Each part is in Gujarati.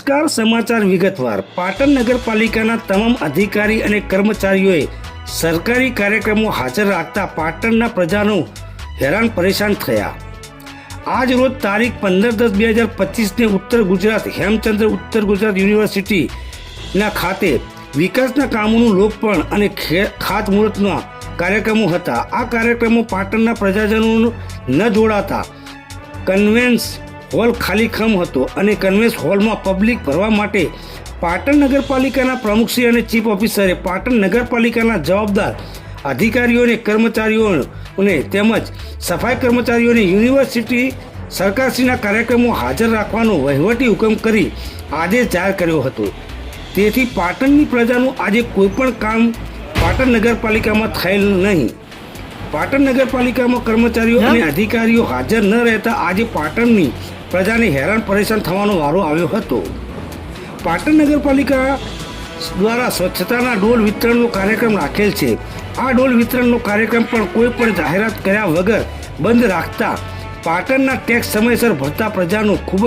નમસ્કાર. સમાચાર વિગતવાર. પાટણ નગરપાલિકાના તમામ અધિકારી અને કર્મચારીઓએ સરકારી કાર્યક્રમો હાજર રાખતા પાટણના પ્રજાનું હેરાન પરેશાન થયા. આજ રોજ તારીખ 15/10/2025ને ઉત્તર ગુજરાત હેમચંદ્ર ઉત્તર ગુજરાત યુનિવર્સિટીના ખાતે વિકાસના કામોનું લોકાર્પણ અને ખાતમુહૂર્તના કાર્યક્રમો હતા. આ કાર્યક્રમો પાટણના પ્રજાજનો ન જોડાતા કન્વેન્સ હોલ ખાલીખમ હતો અને કન્વેન્સ હોલમાં પબ્લિક ભરવા માટે પાટણ નગરપાલિકાના પ્રમુખશ્રી અને ચીફ ઓફિસરે પાટણ નગરપાલિકાના જવાબદાર અધિકારીઓ અને કર્મચારીઓને તેમજ સફાઈ કર્મચારીઓને યુનિવર્સિટી સરકારશ્રીના કાર્યક્રમો હાજર રાખવાનો વહીવટી હુકમ કરી આદેશ જાહેર કર્યો હતો. તેથી પાટણની પ્રજાનું આજે કોઈપણ કામ પાટણ નગરપાલિકામાં થયેલ નહીં. પાટણ નગરપાલિકામાં કર્મચારીઓ અને અધિકારીઓ હાજર ન રહેતા આજે પાટણની પ્રજાને હેરાન પરેશાન થવાનો વારો આવ્યો હતો. પાટણ નગરપાલિકા દ્વારા સ્વચ્છતાના ડોલ વિતરણનો કાર્યક્રમ રાખેલ છે. આ ડોલ વિતરણનો કાર્યક્રમ પણ કોઈ પણ જાહેરાત કર્યા વગર બંધ રાખતા પાટણના ટેક્સ સમયસર ભરતા પ્રજાનો ખૂબ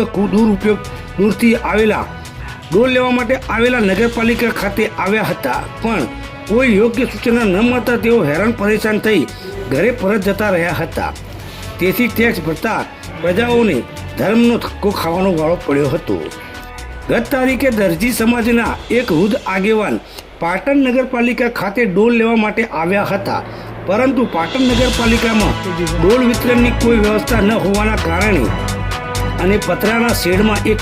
દૂરથી આવેલા ડોલ લેવા માટે આવેલા નગરપાલિકા ખાતે આવ્યા હતા, પણ કોઈ યોગ્ય સૂચના ન મળતા તેઓ હેરાન પરેશાન થઈ ઘરે પરત જતા રહ્યા હતા. તેથી ટેક્સ ભરતા પ્રજાઓને ધર્મનો ધક્કો ખાવાનો વાળો પડ્યો હતો. ગત તારીખે દરજી સમાજના એક વૃદ્ધ આગેવાન પાટણ નગરપાલિકા ખાતે ડોલ લેવા માટે આવ્યા હતા, પરંતુ પાટણ નગરપાલિકામાં ડોલ વિતરણની કોઈ વ્યવસ્થા ન હોવાના કારણે અને પતરાના શેડમાં એક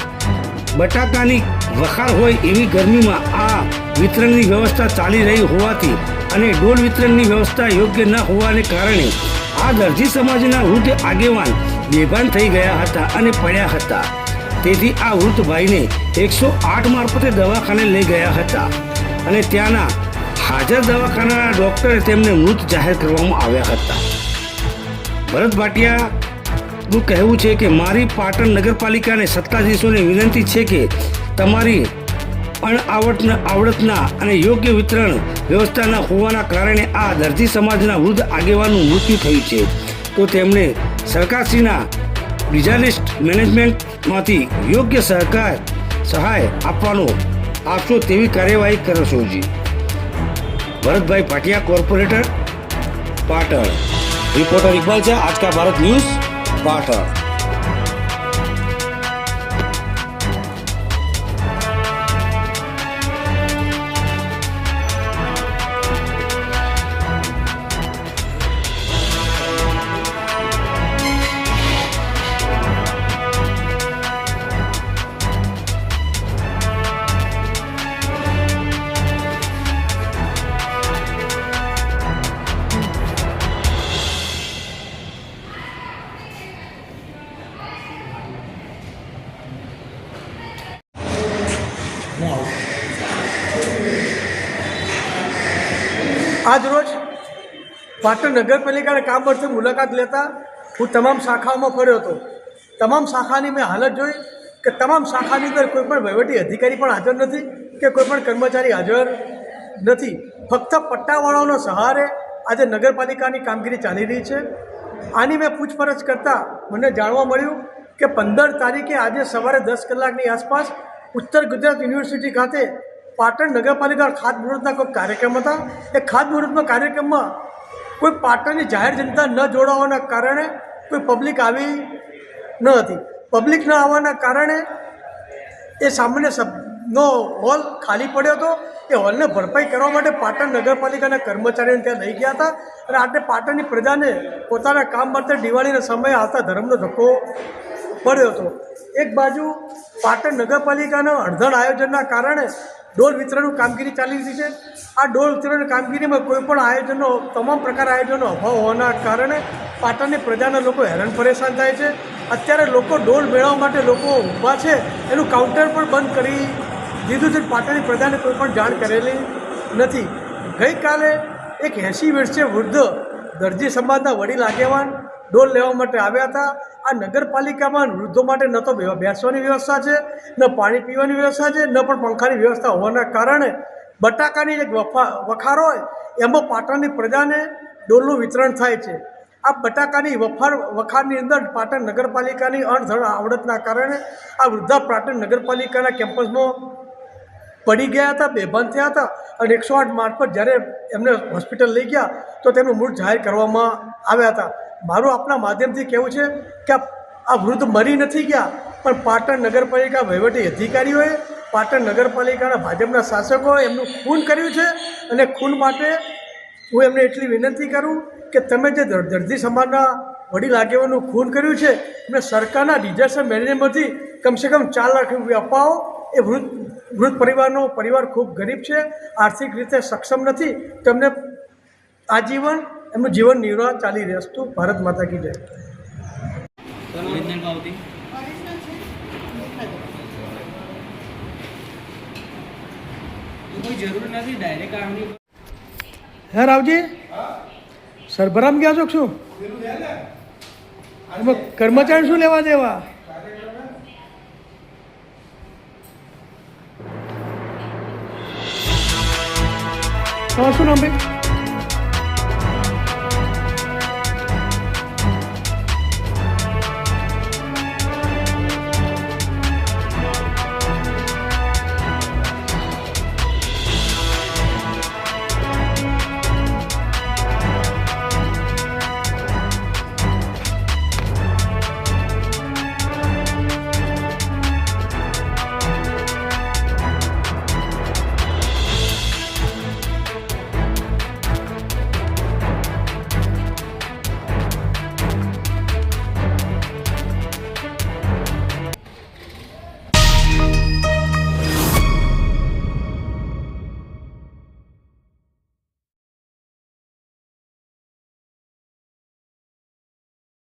બટાકાની વખાર હોય એવી ગરમીમાં આ વિતરણની વ્યવસ્થા ચાલી રહી હોવાથી અને ડોલ વિતરણની વ્યવસ્થા યોગ્ય ન હોવાને કારણે આ દરજી સમાજના વૃદ્ધ આગેવાન બેભાન થઈ ગયા હતા અને પડ્યા હતા. તેથી આ વૃદ્ધ ભાઈને 108 મારફતે દવાખાને લઈ ગયા હતા અને ત્યાંના હાજર દવાખાનાના ડૉક્ટરે તેમને મૃત જાહેર કરવામાં આવ્યા હતા. ભરત ભાટિયાનું કહેવું છે કે મારી પાટણ નગરપાલિકાને સત્તાધીશોને વિનંતી છે કે તમારી આવડતના અને યોગ્ય વિતરણ વ્યવસ્થા ન હોવાના કારણે આ દરજી સમાજના વૃદ્ધ આગેવાનનું મૃત્યુ થયું છે, તો તેમને સરકારશ્રીના ડિઝાસ્ટર મેનેજમેન્ટમાંથી યોગ્ય સહાય આપશો તેવી કાર્યવાહી કરશો. ભરતભાઈ ભાટિયા, કોર્પોરેટર, પાટણ. રિપોર્ટર ઇકબાલ છે, આજ કા ભારત ન્યૂઝ, પાટણ. આજ રોજ પાટણ નગરપાલિકાના કામ અર્થે મુલાકાત લેતા હું તમામ શાખાઓમાં ફર્યો હતો. તમામ શાખાની મેં હાલત જોઈ કે તમામ શાખાની અંદર કોઈ પણ વહીવટી અધિકારી પણ હાજર નથી કે કોઈ પણ કર્મચારી હાજર નથી. ફક્ત પટ્ટાવાળાઓના સહારે આજે નગરપાલિકાની કામગીરી ચાલી રહી છે. આની મેં પૂછપરછ કરતાં મને જાણવા મળ્યું કે 15 તારીખે આજે સવારે 10 કલાકની આસપાસ ઉત્તર ગુજરાત યુનિવર્સિટી ખાતે પાટણ નગરપાલિકા ખાતમુહૂર્તના કોઈ કાર્યક્રમ હતા. એ ખાતમુહૂર્તના કાર્યક્રમમાં કોઈ પાટણની જાહેર જનતા ન જોડાવાના કારણે કોઈ પબ્લિક આવી ન હતી. પબ્લિક ન આવવાના કારણે એ સામાન્ય સભનો હોલ ખાલી પડ્યો હતો. એ હોલને ભરપાઈ કરવા માટે પાટણ નગરપાલિકાના કર્મચારીઓને ત્યાં લઈ ગયા હતા અને આજે પાટણની પ્રજાને પોતાના કામ માટે દિવાળીના સમયે આવતા ધર્મનો ધક્કો પડ્યો હતો. એક બાજુ પાટણ નગરપાલિકાના અણધડ આયોજનના કારણે ડોલ વિતરણની કામગીરી ચાલી રહી છે. આ ડોલ વિતરણની કામગીરીમાં કોઈપણ આયોજનો તમામ પ્રકાર આયોજનો અભાવ હોવાના કારણે પાટણની પ્રજાના લોકો હેરાન પરેશાન થાય છે. અત્યારે લોકો ડોલ મેળવવા માટે લોકો ઊભા છે, એનું કાઉન્ટર પણ બંધ કરી દીધું છે. પાટણની પ્રજાને કોઈ પણ જાણ કરેલી નથી. ગઈકાલે એક 80 વર્ષીય વૃદ્ધ દરજી સમાજના વડીલ આગેવાન ડોલ લેવા માટે આવ્યા હતા. આ નગરપાલિકામાં વૃદ્ધો માટે ન તો બેસવાની વ્યવસ્થા છે, ન પાણી પીવાની વ્યવસ્થા છે, ન પણ પંખાની વ્યવસ્થા હોવાના કારણે બટાકાની એક વખાર હોય એમાં પાટણની પ્રજાને ડોલનું વિતરણ થાય છે. આ બટાકાની વખાણની અંદર પાટણ નગરપાલિકાની અણધડ આવડતના કારણે આ વૃદ્ધા પાટણ નગરપાલિકાના કેમ્પસમાં પડી ગયા હતા, બેભાન થયા હતા અને 108 મારફત જ્યારે એમને હોસ્પિટલ લઈ ગયા તો તેમનું મૃત જાહેર કરવામાં આવ્યા હતા. મારું આપના માધ્યમથી કહેવું છે કે આ વૃદ્ધ મરી નથી ગયા, પણ પાટણ નગરપાલિકા વહીવટી અધિકારીઓએ, પાટણ નગરપાલિકાના ભાજપના શાસકોએ એમનું ખૂન કર્યું છે અને ખૂન માટે હું એમને એટલી વિનંતી કરું કે તમે જે દર્દી સમાજના વડીલ આગેવાનનું ખૂન કર્યું છે એમને સરકારના ડિઝાસ્ટર મેનેજમેન્ટથી કમસે કમ 4 લાખ રૂપિયા અપાવો. એ વૃદ્ધ પરિવાર ખૂબ ગરીબ છે, આર્થિક રીતે સક્ષમ નથી, તેમને આજીવન એમનું જીવન નિર્વાહ ચાલી રહેતું. ભારત માતા કી જય. હે રાવજી, સરભરામ ગયા છો શું? કર્મચારી શું લેવા દેવા? શું નામ ભાઈ?